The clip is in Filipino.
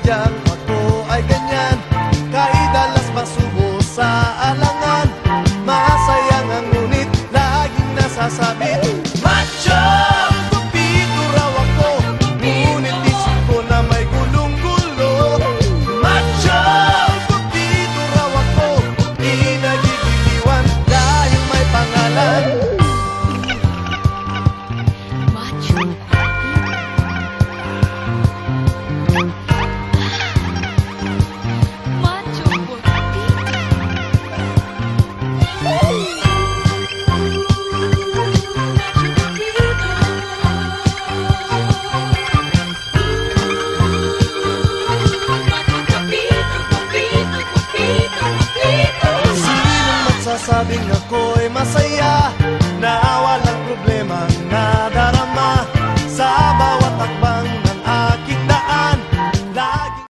sadyang ako ay ganyan. Kahit dalas masubo sa alangan, masaya nga ngunit laging nasasabit. Macho! Gupito raw ako, ngunit isip ko na may gulong-gulo. Macho! Gupito raw ako, di nagigiliwan dahil may pangalan. Macho. Macho Sinong magsasabing ako'y masaya?